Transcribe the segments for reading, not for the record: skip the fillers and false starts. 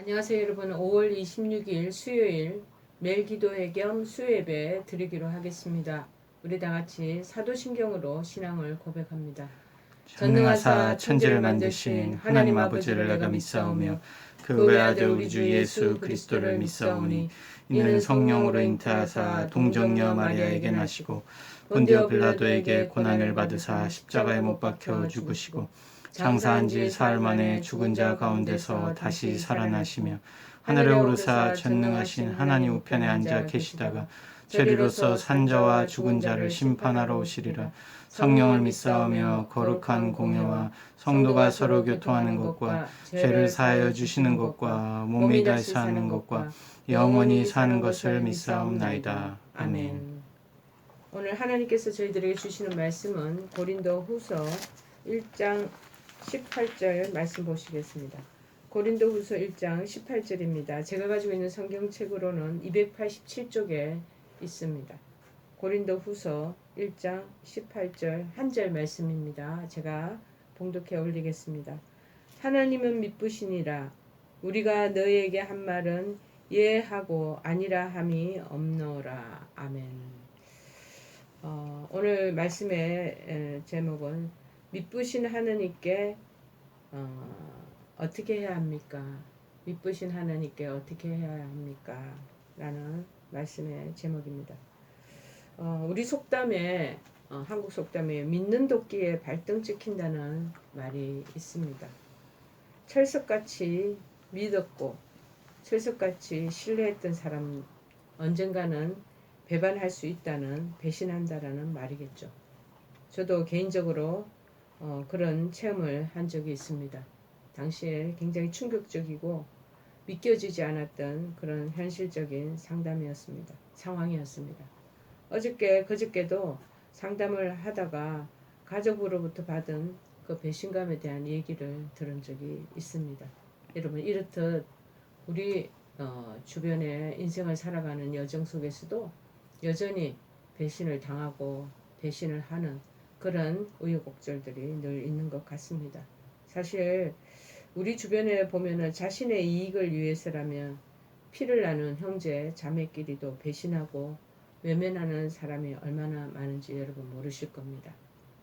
안녕하세요 여러분. 5월 26일 수요일 매일 기도회 겸 수요예배 드리기로 하겠습니다. 우리 다같이 사도신경으로 신앙을 고백합니다. 전능하사 천지를 만드신 하나님 아버지를 내가 믿사오며 그 외아들 우리 주 예수 그리스도를 믿사오니 이는 성령으로 잉태하사 동정녀 마리아에게 나시고 본디오 빌라도에게 고난을 받으사 십자가에 못 박혀 죽으시고 장사한 지 사흘 만에 죽은 자 가운데서 다시 살아나시며 하늘에 오르사 전능하신 하나님 우편에 앉아 계시다가 저리로서 산자와 죽은 자를 심판하러 오시리라. 성령을 믿사오며 거룩한 공예와 성도가 서로 교통하는 것과 죄를 사하여 주시는 것과 몸이 다시 사는 것과 영원히 사는 것을 믿사옵나이다. 아멘. 오늘 하나님께서 저희들에게 주시는 말씀은 고린도 후서 1장 18절 말씀 보시겠습니다. 고린도 후서 1장 18절입니다. 제가 가지고 있는 성경책으로는 287쪽에 있습니다. 고린도 후서 1장 18절 한 절 말씀입니다. 제가 봉독해 올리겠습니다. 하나님은 미쁘시니라. 우리가 너희에게 한 말은 예하고 아니라 함이 없노라. 아멘. 오늘 말씀의 제목은 미쁘신 하나님께 어떻게 해야 합니까? 미쁘신 하나님께 어떻게 해야 합니까? 라는 말씀의 제목입니다. 우리 속담에 한국 속담에 믿는 도끼에 발등 찍힌다는 말이 있습니다. 철석같이 믿었고 철석같이 신뢰했던 사람 언젠가는 배반할 수 있다는 배신한다라는 말이겠죠. 저도 개인적으로 그런 체험을 한 적이 있습니다. 당시에 굉장히 충격적이고 믿겨지지 않았던 그런 현실적인 상황이었습니다. 그저께도 상담을 하다가 가족으로부터 받은 그 배신감에 대한 얘기를 들은 적이 있습니다. 여러분, 이렇듯 우리 주변에 인생을 살아가는 여정 속에서도 여전히 배신을 당하고 배신을 하는 그런 우여곡절들이 늘 있는 것 같습니다. 사실 우리 주변에 보면은 자신의 이익을 위해서라면 피를 나눈 형제 자매끼리도 배신하고 외면하는 사람이 얼마나 많은지 여러분 모르실 겁니다.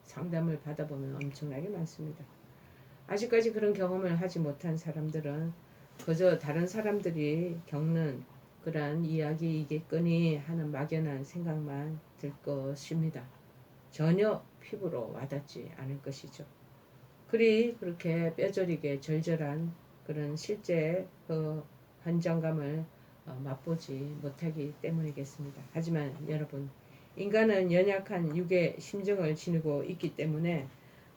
상담을 받아보면 엄청나게 많습니다. 아직까지 그런 경험을 하지 못한 사람들은 그저 다른 사람들이 겪는 그러한 이야기이겠거니 하는 막연한 생각만 들 것입니다. 전혀 피부로 와닿지 않을 것이죠. 그렇게 뼈저리게 절절한 그런 실제 그 현장감을 맛보지 못하기 때문이겠습니다. 하지만 여러분, 인간은 연약한 육의 심정을 지니고 있기 때문에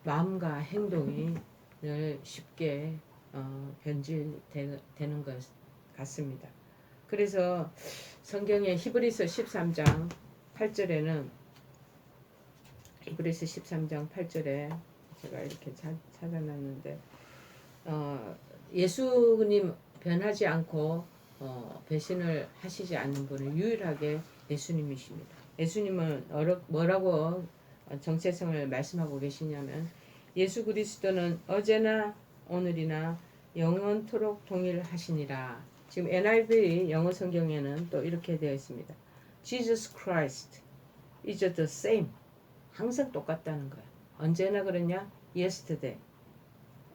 마음과 행동이 늘 쉽게 변질되는 것 같습니다. 그래서 성경의 히브리서 13장 8절에는 히브리서 13장 8절에 제가 이렇게 찾아놨는데 예수님 변하지 않고 배신을 하시지 않는 분은 유일하게 예수님이십니다. 예수님은 뭐라고 정체성을 말씀하고 계시냐면 예수 그리스도는 어제나 오늘이나 영원토록 동일하시니라. 지금 NIV 영어 성경에는 또 이렇게 되어 있습니다. Jesus Christ is the same. 항상 똑같다는 거야. 언제나 그러냐? Yesterday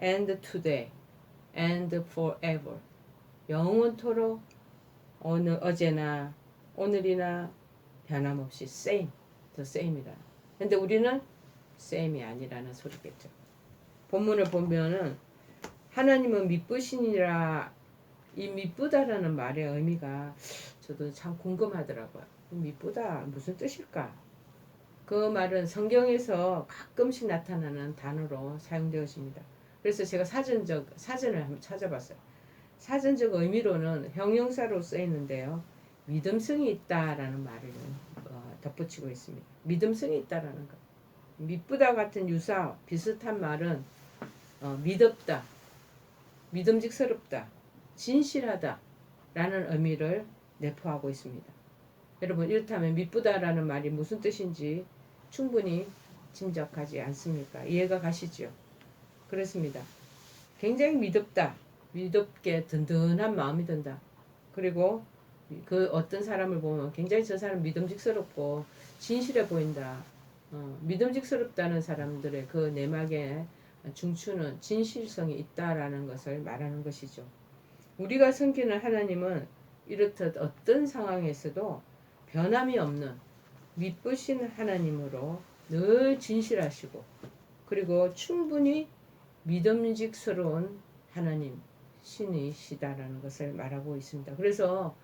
and today and forever. 영원토록 어제나 오늘이나 변함없이 same, the same이다. 근데 우리는 same이 아니라는 소리겠죠. 본문을 보면은 하나님은 미쁘시니라. 이 미쁘다라는 말의 의미가 저도 참 궁금하더라고요. 미쁘다 무슨 뜻일까? 그 말은 성경에서 가끔씩 나타나는 단어로 사용되었습니다. 그래서 제가 사전을 한번 찾아봤어요. 사전적 의미로는 형용사로 쓰이는데요. 믿음성이 있다라는 말을 덧붙이고 있습니다. 믿음성이 있다라는 것. 미쁘다 같은 유사 비슷한 말은 믿었다, 믿음직스럽다, 진실하다 라는 의미를 내포하고 있습니다. 여러분, 이렇다면 미쁘다라는 말이 무슨 뜻인지 충분히 짐작하지 않습니까? 이해가 가시죠? 그렇습니다. 굉장히 믿었다, 믿음게 든든한 마음이 든다. 그리고 그 어떤 사람을 보면 굉장히 저 사람 믿음직스럽고 진실해 보인다. 믿음직스럽다는 사람들의 그 내막에 중추는 진실성이 있다라는 것을 말하는 것이죠. 우리가 섬기는 하나님은 이렇듯 어떤 상황에서도 변함이 없는 믿으신 하나님으로 늘 진실하시고 그리고 충분히 믿음직스러운 하나님 신이시다라는 것을 말하고 있습니다. 그래서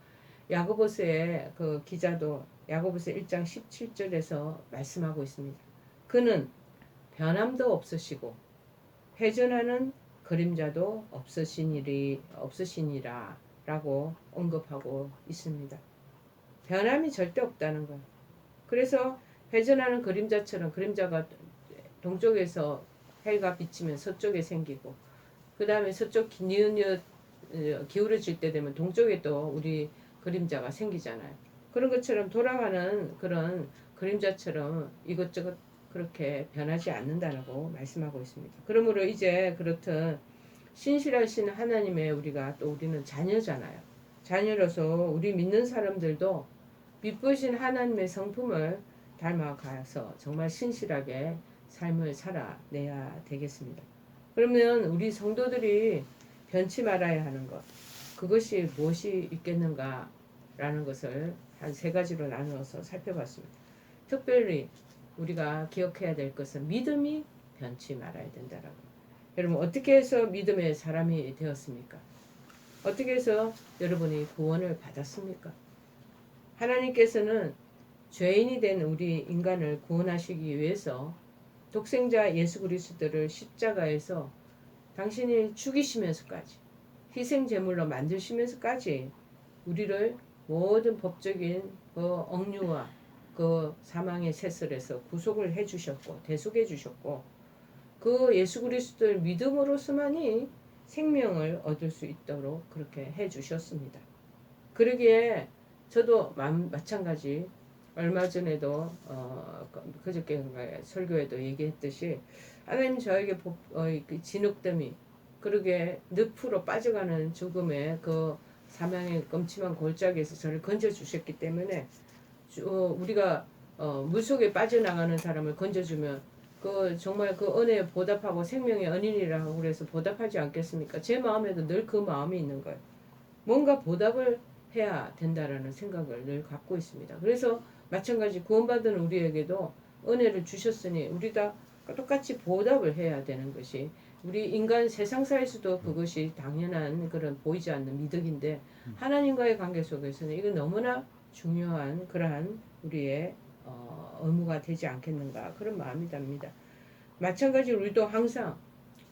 야고보서의 그 기자도 야고보서 1장 17절에서 말씀하고 있습니다. 그는 변함도 없으시고 회전하는 그림자도 없으시니라 라고 언급하고 있습니다. 변함이 절대 없다는 거예요. 그래서 회전하는 그림자처럼 그림자가 동쪽에서 해가 비치면 서쪽에 생기고 그 다음에 서쪽 뉘엿뉘엿 기울어질 때 되면 동쪽에 또 우리 그림자가 생기잖아요. 그런 것처럼 돌아가는 그런 그림자처럼 이것저것 그렇게 변하지 않는다라고 말씀하고 있습니다. 그러므로 이제 그렇듯 신실하신 하나님의 우리는 자녀잖아요. 자녀로서 우리 믿는 사람들도 믿으신 하나님의 성품을 닮아가서 정말 신실하게 삶을 살아내야 되겠습니다. 그러면 우리 성도들이 변치 말아야 하는 것, 그것이 무엇이 있겠는가라는 것을 한 3가지로 나누어서 살펴봤습니다. 특별히 우리가 기억해야 될 것은 믿음이 변치 말아야 된다라고. 여러분 어떻게 해서 믿음의 사람이 되었습니까? 어떻게 해서 여러분이 구원을 받았습니까? 하나님께서는 죄인이 된 우리 인간을 구원하시기 위해서 독생자 예수 그리스도를 십자가에서 당신이 죽이시면서까지 희생제물로 만드시면서까지 우리를 모든 법적인 그 억류와 그 사망의 세설에서 구속을 해주셨고 대속해 주셨고 그 예수 그리스도를 믿음으로서만이 생명을 얻을 수 있도록 그렇게 해주셨습니다. 그러기에 저도 마찬가지 얼마 전에도 그저께 설교에도 얘기했듯이 하나님 저에게 그 진흙더미 그러게 늪으로 빠져가는 죽음의 그 사망의 끔찍한 골짜기에서 저를 건져주셨기 때문에 우리가 물속에 빠져나가는 사람을 건져주면 그 정말 그 은혜에 보답하고 생명의 은인이라고 그래서 보답하지 않겠습니까? 제 마음에도 늘 그 마음이 있는 거예요. 뭔가 보답을 해야 된다라는 생각을 늘 갖고 있습니다. 그래서 마찬가지 구원받은 우리에게도 은혜를 주셨으니 우리 다 똑같이 보답을 해야 되는 것이 우리 인간 세상사에서도 그것이 당연한 그런 보이지 않는 미덕인데 하나님과의 관계 속에서는 이건 너무나 중요한 그러한 우리의 의무가 되지 않겠는가 그런 마음이 듭니다. 마찬가지로 우리도 항상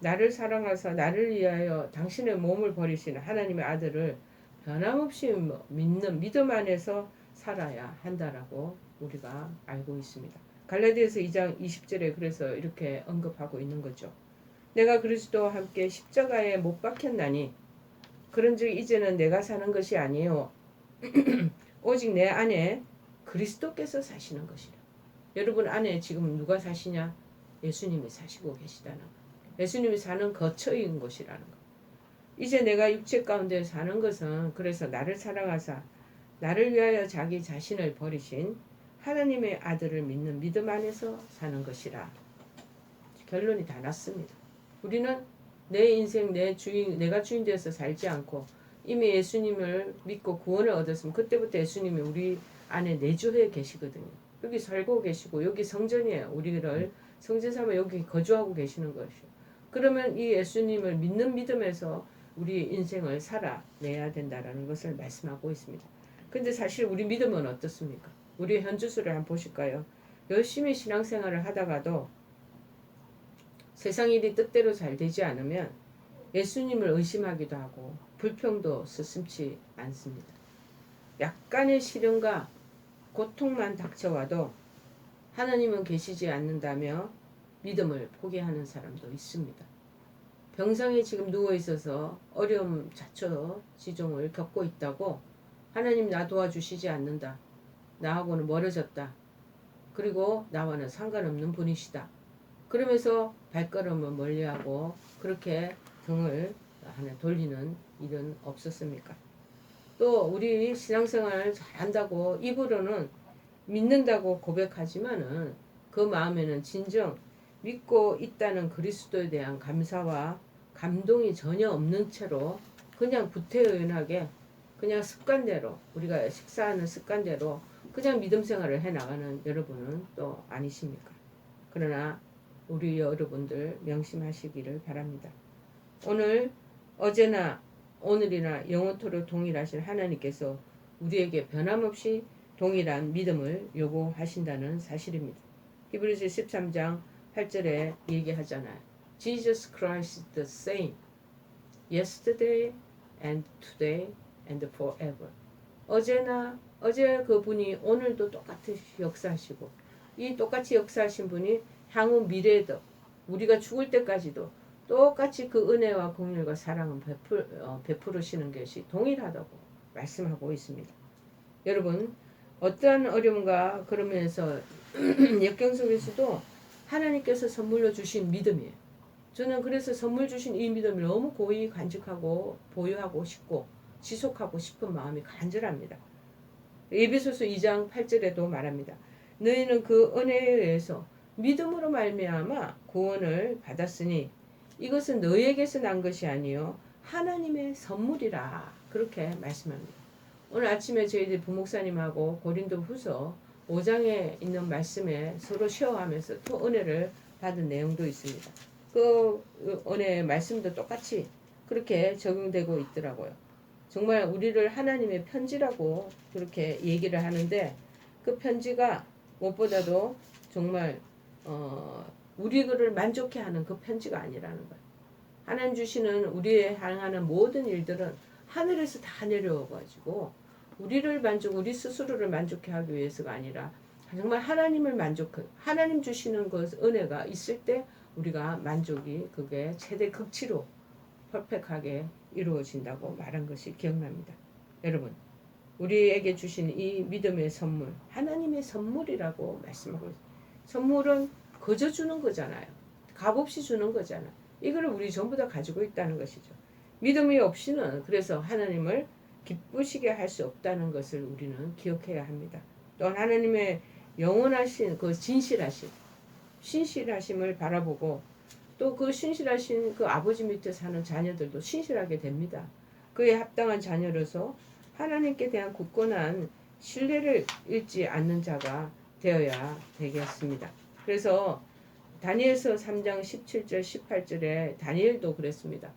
나를 사랑하사 나를 위하여 당신의 몸을 버리시는 하나님의 아들을 변함없이 믿는 믿음 안에서 살아야 한다라고 우리가 알고 있습니다. 갈라디아서 2장 20절에 그래서 이렇게 언급하고 있는 거죠. 내가 그리스도와 함께 십자가에 못 박혔나니 그런즉 이제는 내가 사는 것이 아니요 오직 내 안에 그리스도께서 사시는 것이라. 여러분 안에 지금 누가 사시냐? 예수님이 사시고 계시다는 거. 예수님이 사는 거처인 것이라는 거. 이제 내가 육체 가운데 사는 것은 그래서 나를 사랑하사 나를 위하여 자기 자신을 버리신 하나님의 아들을 믿는 믿음 안에서 사는 것이라. 결론이 다 났습니다. 우리는 내 인생 내가 주인 되어서 살지 않고 이미 예수님을 믿고 구원을 얻었으면 그때부터 예수님이 우리 안에 내주해 계시거든요. 여기 살고 계시고 여기 성전이에요. 우리를 성전 삼아 여기 거주하고 계시는 것이요. 그러면 이 예수님을 믿는 믿음에서 우리 인생을 살아내야 된다라는 것을 말씀하고 있습니다. 근데 사실 우리 믿음은 어떻습니까? 우리 현주소를 한번 보실까요? 열심히 신앙생활을 하다가도 세상 일이 뜻대로 잘 되지 않으면 예수님을 의심하기도 하고 불평도 스슴치 않습니다. 약간의 시련과 고통만 닥쳐와도 하나님은 계시지 않는다며 믿음을 포기하는 사람도 있습니다. 병상에 지금 누워있어서 어려움 자초지종을 겪고 있다고 하나님 나 도와주시지 않는다. 나하고는 멀어졌다. 그리고 나와는 상관없는 분이시다. 그러면서 발걸음을 멀리하고 그렇게 등을 하는 돌리는 일은 없었습니까? 또 우리 신앙생활 잘한다고 입으로는 믿는다고 고백하지만은 그 마음에는 진정 믿고 있다는 그리스도에 대한 감사와 감동이 전혀 없는 채로 그냥 구태의연하게 그냥 습관대로 우리가 식사하는 습관대로 그냥 믿음 생활을 해나가는 여러분은 또 아니십니까? 그러나 우리 여러분들 명심하시기를 바랍니다. 오늘 어제나 오늘이나 영원토록 동일하신 하나님께서 우리에게 변함없이 동일한 믿음을 요구하신다는 사실입니다. 히브리서 13장 8절에 얘기하잖아요. Jesus Christ is the same yesterday and today and forever. 어제 그분이 오늘도 똑같이 역사하시고 이 똑같이 역사하신 분이 향후 미래에도 우리가 죽을 때까지도 똑같이 그 은혜와 긍휼과 사랑을 베푸시는 것이 동일하다고 말씀하고 있습니다. 여러분 어떠한 어려움과 그러면서 역경 속에서도 하나님께서 선물로 주신 믿음이에요. 저는 그래서 선물 주신 이 믿음을 너무 고이 간직하고 보유하고 싶고 지속하고 싶은 마음이 간절합니다. 에베소서 2장 8절에도 말합니다. 너희는 그 은혜에 의해서 믿음으로 말미암아 구원을 받았으니 이것은 너희에게서 난 것이 아니요 하나님의 선물이라 그렇게 말씀합니다. 오늘 아침에 저희들 부목사님하고 고린도후서 5장에 있는 말씀에 서로 쉐어하면서 또 은혜를 받은 내용도 있습니다. 그 은혜의 말씀도 똑같이 그렇게 적용되고 있더라고요. 정말 우리를 하나님의 편지라고 그렇게 얘기를 하는데 그 편지가 무엇보다도 정말 우리를 만족해 하는 그 편지가 아니라는 거예요. 하나님 주시는 우리에 향하는 모든 일들은 하늘에서 다 내려와가지고 우리 스스로를 만족해 하기 위해서가 아니라 정말 하나님 주시는 그 은혜가 있을 때 우리가 만족이 그게 최대 극치로 퍼펙트하게 이루어진다고 말한 것이 기억납니다. 여러분, 우리에게 주신 이 믿음의 선물, 하나님의 선물이라고 말씀하고 있습니다. 선물은 거저 주는 거잖아요. 값없이 주는 거잖아요. 이거를 우리 전부 다 가지고 있다는 것이죠. 믿음이 없이는 그래서 하나님을 기쁘시게 할 수 없다는 것을 우리는 기억해야 합니다. 또한 하나님의 영원하신 그 신실하심을 바라보고 또 그 신실하신 그 아버지 밑에 사는 자녀들도 신실하게 됩니다. 그에 합당한 자녀로서 하나님께 대한 굳건한 신뢰를 잃지 않는 자가 되어야 되겠습니다. 그래서 다니엘서 3장 17절 18절에 다니엘도 그랬습니다.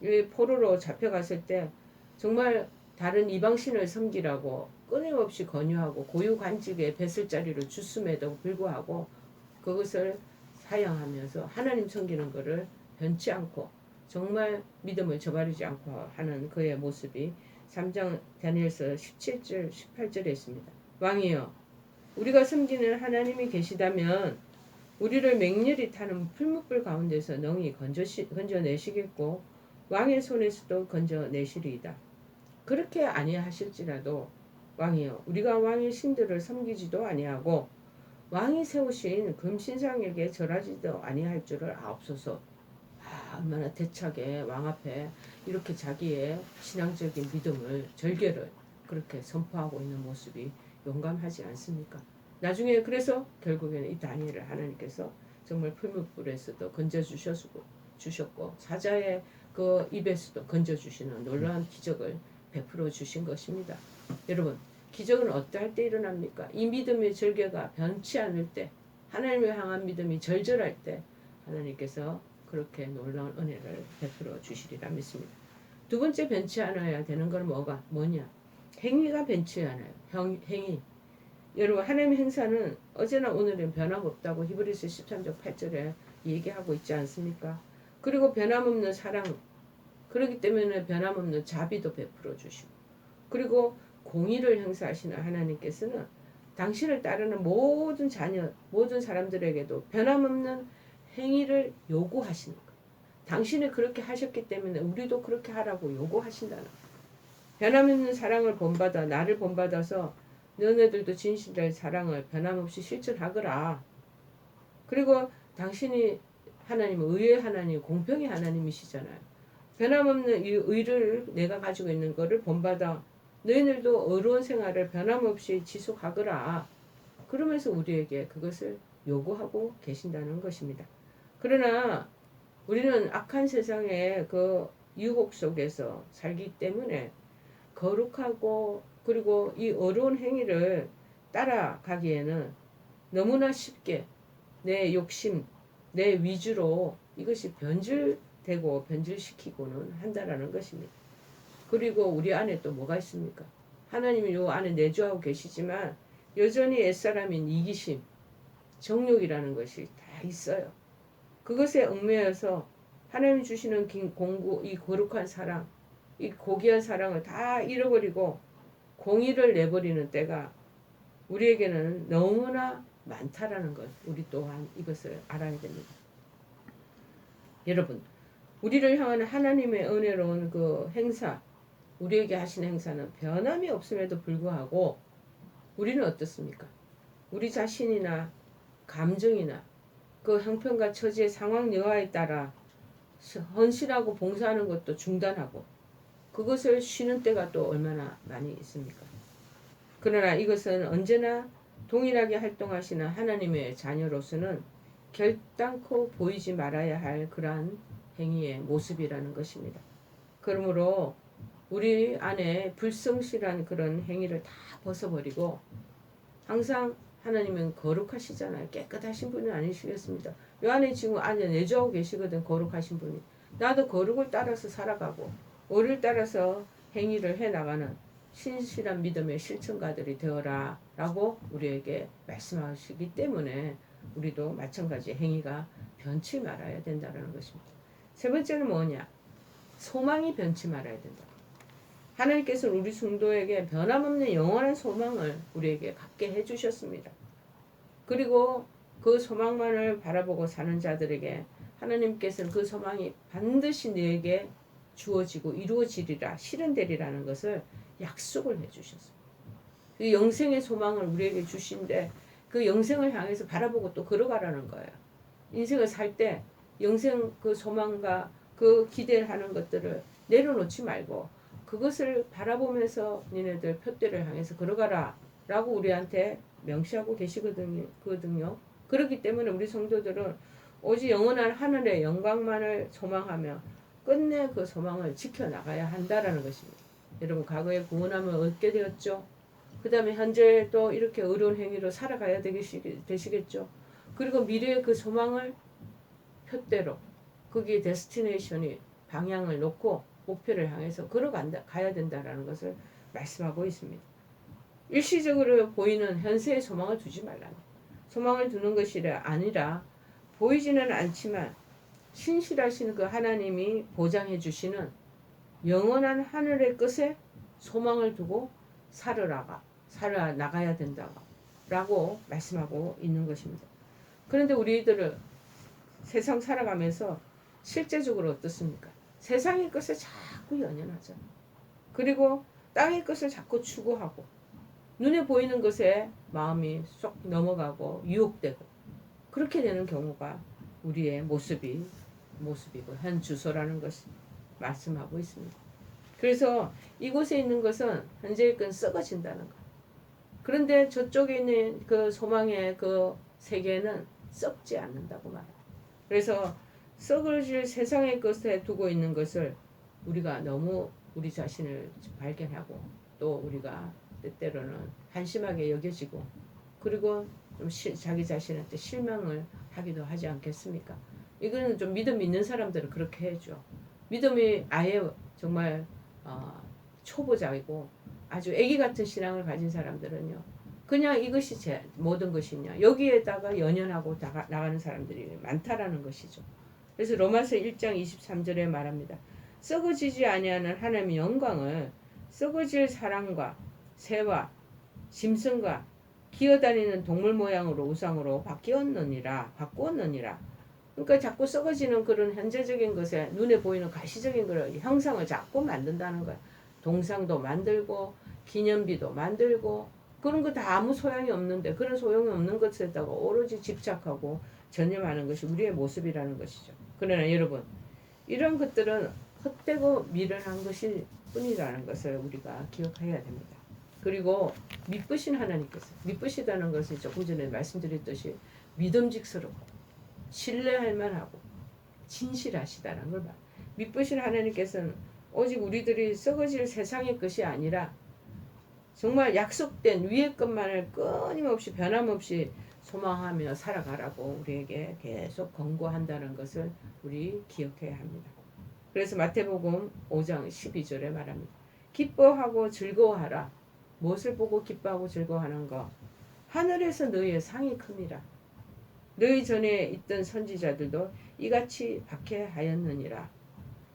이 포로로 잡혀갔을 때 정말 다른 이방신을 섬기라고 끊임없이 권유하고 고유관직에 뱃을자리를 줬음에도 불구하고 그것을 사양하면서 하나님 섬기는 것을 변치 않고 정말 믿음을 저버리지 않고 하는 그의 모습이 3장 다니엘서 17절 18절에 있습니다. 왕이여 우리가 섬기는 하나님이 계시다면 우리를 맹렬히 타는 풀무불 가운데서 능히 건져내시겠고 왕의 손에서도 건져내시리이다. 그렇게 아니하실지라도 왕이여 우리가 왕의 신들을 섬기지도 아니하고 왕이 세우신 금신상에게 절하지도 아니할 줄을 아옵소서. 얼마나 대차게 왕 앞에 이렇게 자기의 신앙적인 믿음을 절개를 그렇게 선포하고 있는 모습이 용감하지 않습니까? 나중에 그래서 결국에는 이 다니엘을 하나님께서 정말 풀무불에서도 건져주셨고 사자의 그 입에서도 건져주시는 놀라운 기적을 베풀어 주신 것입니다. 여러분 기적은 어떠할 때 일어납니까? 이 믿음의 절개가 변치 않을 때 하나님을 향한 믿음이 절절할 때 하나님께서 그렇게 놀라운 은혜를 베풀어 주시리라 믿습니다. 두 번째 변치 않아야 되는 건 뭐냐? 행위가 변치 않아요. 행위. 여러분 하나님의 행사는 어제나 오늘은 변함없다고 히브리서 13장 8절에 얘기하고 있지 않습니까? 그리고 변함없는 사랑 그렇기 때문에 변함없는 자비도 베풀어 주시고 그리고 공의를 행사하시는 하나님께서는 당신을 따르는 모든 자녀 모든 사람들에게도 변함없는 행위를 요구하시는 거예요. 당신이 그렇게 하셨기 때문에 우리도 그렇게 하라고 요구하신다는 거예요. 변함없는 사랑을 본받아 나를 본받아서 너네들도 진실될 사랑을 변함없이 실천하거라. 그리고 당신이 하나님은 의의 하나님, 공평의 하나님이시잖아요. 변함없는 이 의를 내가 가지고 있는 거를 본받아 너희들도 어려운 생활을 변함없이 지속하거라. 그러면서 우리에게 그것을 요구하고 계신다는 것입니다. 그러나 우리는 악한 세상의 그 유혹 속에서 살기 때문에 거룩하고 그리고 이 어려운 행위를 따라가기에는 너무나 쉽게 내 욕심, 내 위주로 이것이 변질되고 변질시키고는 한다라는 것입니다. 그리고 우리 안에 또 뭐가 있습니까? 하나님이 요 안에 내주하고 계시지만 여전히 옛사람인 이기심, 정욕이라는 것이 다 있어요. 그것에 얽매여서 하나님 주시는 공구, 이 거룩한 사랑, 이 고귀한 사랑을 다 잃어버리고 공의를 내버리는 때가 우리에게는 너무나 많다라는 것, 우리 또한 이것을 알아야 됩니다. 여러분, 우리를 향하는 하나님의 은혜로운 그 행사, 우리에게 하신 행사는 변함이 없음에도 불구하고 우리는 어떻습니까? 우리 자신이나 감정이나 그 형편과 처지의 상황 여하에 따라 헌신하고 봉사하는 것도 중단하고 그것을 쉬는 때가 또 얼마나 많이 있습니까? 그러나 이것은 언제나 동일하게 활동하시는 하나님의 자녀로서는 결단코 보이지 말아야 할 그러한 행위의 모습이라는 것입니다. 그러므로 우리 안에 불성실한 그런 행위를 다 벗어버리고 항상 하나님은 거룩하시잖아요. 깨끗하신 분이 아니시겠습니다. 요 안에 지금 안에 내주하고 계시거든. 거룩하신 분이. 나도 거룩을 따라서 살아가고 의를 따라서 행위를 해나가는 신실한 믿음의 실천가들이 되어라 라고 우리에게 말씀하시기 때문에 우리도 마찬가지 행위가 변치 말아야 된다는 것입니다. 세 번째는 뭐냐? 소망이 변치 말아야 된다. 하나님께서는 우리 성도에게 변함없는 영원한 소망을 우리에게 갖게 해주셨습니다. 그리고 그 소망만을 바라보고 사는 자들에게 하나님께서는 그 소망이 반드시 너에게 주어지고 이루어지리라 실현되리라는 것을 약속을 해주셨습니다. 그 영생의 소망을 우리에게 주신데 그 영생을 향해서 바라보고 또 걸어가라는 거예요. 인생을 살 때 영생 그 소망과 그 기대를 하는 것들을 내려놓지 말고 그것을 바라보면서 니네들 표대를 향해서 걸어가라 라고 우리한테 명시하고 계시거든요. 그렇기 때문에 우리 성도들은 오직 영원한 하늘의 영광만을 소망하며 끝내 그 소망을 지켜나가야 한다라는 것입니다. 여러분 과거에 구원함을 얻게 되었죠. 그 다음에 현재 또 이렇게 어려운 행위로 살아가야 되시겠죠. 그리고 미래의 그 소망을 표대로 거기에 데스티네이션이 방향을 놓고 목표를 향해서 가야 된다라는 것을 말씀하고 있습니다. 일시적으로 보이는 현세의 소망을 두지 말라는 소망을 두는 것이 아니라 보이지는 않지만 신실하신 그 하나님이 보장해 주시는 영원한 하늘의 끝에 소망을 두고 살아나가야 된다라고 말씀하고 있는 것입니다. 그런데 우리들은 세상 살아가면서 실제적으로 어떻습니까? 세상의 것에 자꾸 연연하죠. 그리고 땅의 것을 자꾸 추구하고 눈에 보이는 것에 마음이 쏙 넘어가고 유혹되고 그렇게 되는 경우가 우리의 모습이고 현 주소라는 것이 말씀하고 있습니다. 그래서 이곳에 있는 것은 현재의 건 썩어진다는 것. 그런데 저쪽에 있는 그 소망의 그 세계는 썩지 않는다고 말합니다. 그래서 썩어질 세상의 것에 두고 있는 것을 우리가 너무 우리 자신을 발견하고 또 우리가 때때로는 한심하게 여겨지고 그리고 좀 자기 자신한테 실망을 하기도 하지 않겠습니까? 이거는 좀 믿음 있는 사람들은 그렇게 해줘. 믿음이 아예 정말 초보자이고 아주 애기 같은 신앙을 가진 사람들은요. 그냥 이것이 제 모든 것이냐. 여기에다가 연연하고 나가는 사람들이 많다라는 것이죠. 그래서 로마서 1장 23절에 말합니다. 썩어지지 아니하는 하나님의 영광을 썩어질 사람과 새와 짐승과 기어다니는 동물 모양으로 우상으로 바꾸었느니라. 그러니까 자꾸 썩어지는 그런 현재적인 것에 눈에 보이는 가시적인 그런 형상을 자꾸 만든다는 거야. 동상도 만들고 기념비도 만들고 그런 거 다 아무 소용이 없는데 그런 소용이 없는 것에다가 오로지 집착하고 전념하는 것이 우리의 모습이라는 것이죠. 그러나 여러분 이런 것들은 헛되고 미련한 것일 뿐이라는 것을 우리가 기억해야 됩니다. 그리고 미쁘신 하나님께서, 미쁘시다는 것은 조금 전에 말씀드렸듯이 믿음직스럽고 신뢰할 만하고 진실하시다는 걸 봐. 미쁘신 하나님께서는 오직 우리들이 썩어질 세상의 것이 아니라 정말 약속된 위의 것만을 끊임없이 변함없이 소망하며 살아가라고 우리에게 계속 권고한다는 것을 우리 기억해야 합니다. 그래서 마태복음 5장 12절에 말합니다. 기뻐하고 즐거워하라. 무엇을 보고 기뻐하고 즐거워하는가? 하늘에서 너희의 상이 큼이라. 너희 전에 있던 선지자들도 이같이 박해하였느니라.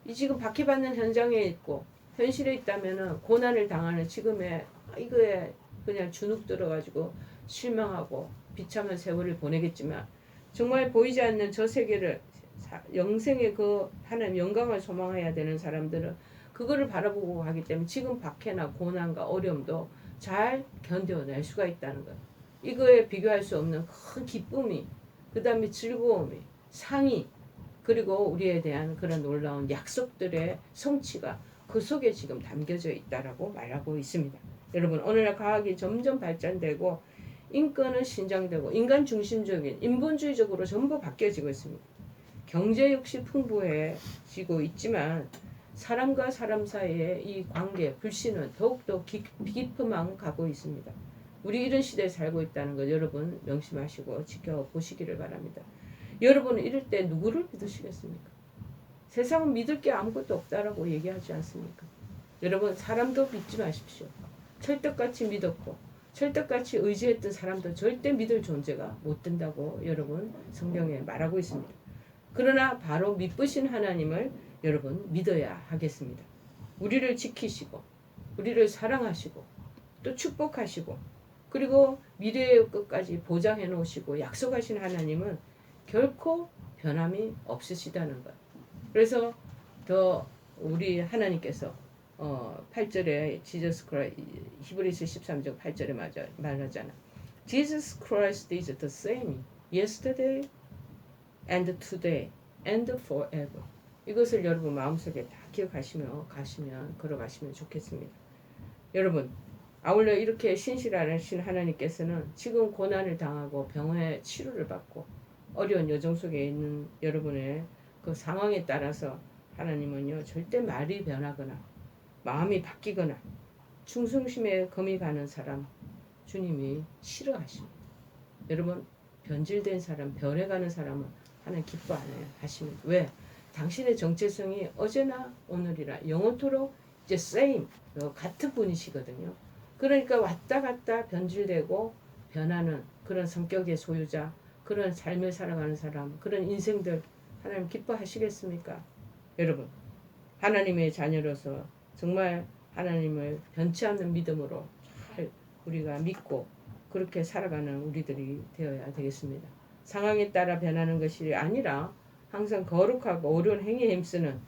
이 지금 박해받는 현장에 있고 현실에 있다면은 고난을 당하는 지금의 이거에 그냥 주눅 들어가지고 실망하고 비참한 세월을 보내겠지만 정말 보이지 않는 저 세계를 영생의 그 하나님 영광을 소망해야 되는 사람들은 그거를 바라보고 하기 때문에 지금 박해나 고난과 어려움도 잘 견뎌낼 수가 있다는 거예요. 이거에 비교할 수 없는 큰 기쁨이, 그 다음에 즐거움이, 상이, 그리고 우리에 대한 그런 놀라운 약속들의 성취가 그 속에 지금 담겨져 있다라고 말하고 있습니다. 여러분, 오늘날 과학이 점점 발전되고 인권은 신장되고 인간 중심적인 인본주의적으로 전부 바뀌어지고 있습니다. 경제 역시 풍부해지고 있지만 사람과 사람 사이의 이 관계, 불신은 더욱더 깊어만 가고 있습니다. 우리 이런 시대에 살고 있다는 것 여러분 명심하시고 지켜보시기를 바랍니다. 여러분은 이럴 때 누구를 믿으시겠습니까? 세상은 믿을 게 아무것도 없다라고 얘기하지 않습니까? 여러분, 사람도 믿지 마십시오. 철떡같이 믿었고 철떡같이 의지했던 사람도 절대 믿을 존재가 못 된다고 여러분 성경에 말하고 있습니다. 그러나 바로 미쁘신 하나님을 여러분 믿어야 하겠습니다. 우리를 지키시고 우리를 사랑하시고 또 축복하시고 그리고 미래의 끝까지 보장해 놓으시고 약속하신 하나님은 결코 변함이 없으시다는 것. 그래서 더 우리 하나님께서 8절에 Jesus Christ, 히브리서 13장 8절에 말하잖아. Jesus Christ is the same yesterday and today and forever. 이것을 여러분 마음속에 다 기억하시며 걸어가시면 좋겠습니다. 여러분, 아울러 이렇게 신실하신 하나님께서는 지금 고난을 당하고 병의 치료를 받고 어려운 여정 속에 있는 여러분의 그 상황에 따라서 하나님은요 절대 말이 변하거나 마음이 바뀌거나 충성심에 금이 가는 사람 주님이 싫어하십니다. 여러분, 변질된 사람, 변해가는 사람은 하나님 기뻐 안 해요. 하십니다. 왜? 당신의 정체성이 어제나 오늘이라 영원토록 이제 same, 같은 분이시거든요. 그러니까 왔다 갔다 변질되고 변하는 그런 성격의 소유자, 그런 삶을 살아가는 사람, 그런 인생들 하나님 기뻐하시겠습니까? 여러분, 하나님의 자녀로서 정말 하나님을 변치 않는 믿음으로 잘 우리가 믿고 그렇게 살아가는 우리들이 되어야 되겠습니다. 상황에 따라 변하는 것이 아니라 항상 거룩하고 옳은 행위에 힘쓰는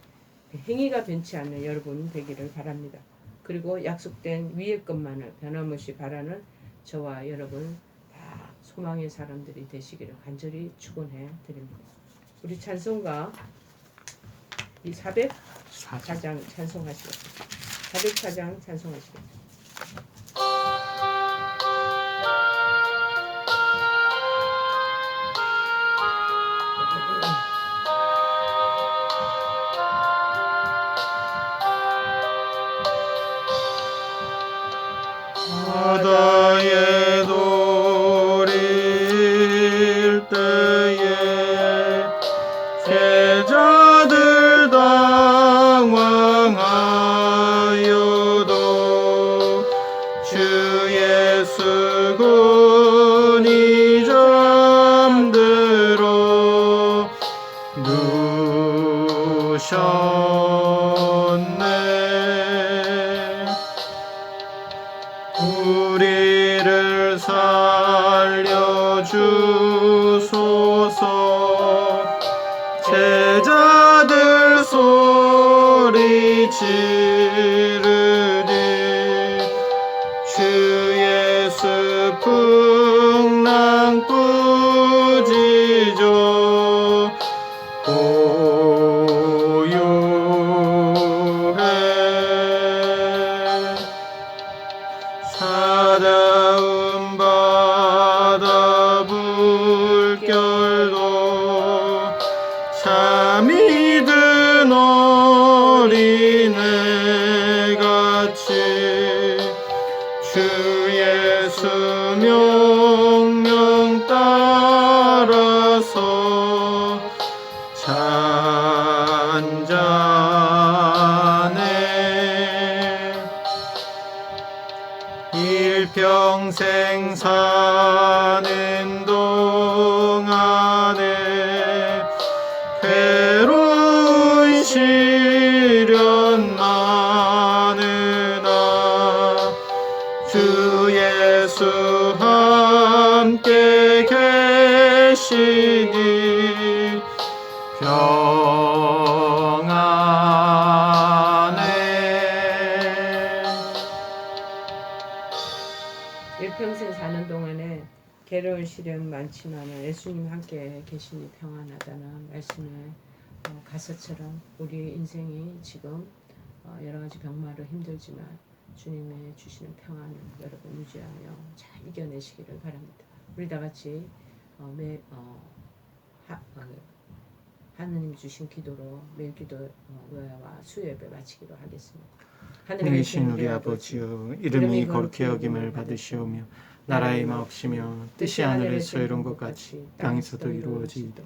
행위가 변치 않는 여러분 되기를 바랍니다. 그리고 약속된 위의 것만을 변함없이 바라는 저와 여러분 다 소망의 사람들이 되시기를 간절히 축원해 드립니다. 우리 찬송가 이 404장 찬송하시겠습니다. 404장 찬송하시겠습니다. 바다에 노릴 때에 제자들 당황하여도 주 예수 군이 잠들어 누셨네. 우리를 살려주소서. 제자들 소리 지르니 주 예수 풍랑 꾸짖어 보유 차가운 바다 물결도 잠이 든 어린애같이 주 예수 명령 따라서 잔잔해. 일평생 사는 동안에 괴로운 시련 많으나 주 예수 함께 계시니 평안해. 일평생 사는 동안에 괴로운 시련 많지만 예수님 함께 계시니 평안하다는 말씀에 가사처럼 우리 인생이 지금 여러 가지 병마로 힘들지만 주님의 주시는 평안을 여러분 유지하며 잘 이겨내시기를 바랍니다. 우리 다 같이 하느님 주신 기도로 매일 기도 외와 수요예배 마치기로 하겠습니다. 하늘에 계신 우리 아버지여, 이름이 거룩히 여김을 받으시오며 나라의 마옵시며 뜻이 하늘에서 이룬 것 같이 땅에서도 이루어지이다.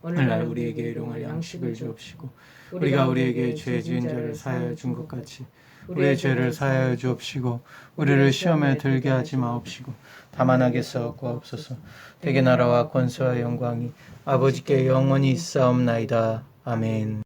오늘날 우리에게 일용할 양식을 주옵시고 우리가 우리에게 죄 지은 자를 사하여 준 것 같이 우리의 죄를 사하여 주옵시고 우리를 시험에 들게 하지 마옵시고 다만 악에서 구하옵소서. 대개 나라와 권세와 영광이 아버지께 영원히 있사옵나이다. 아멘.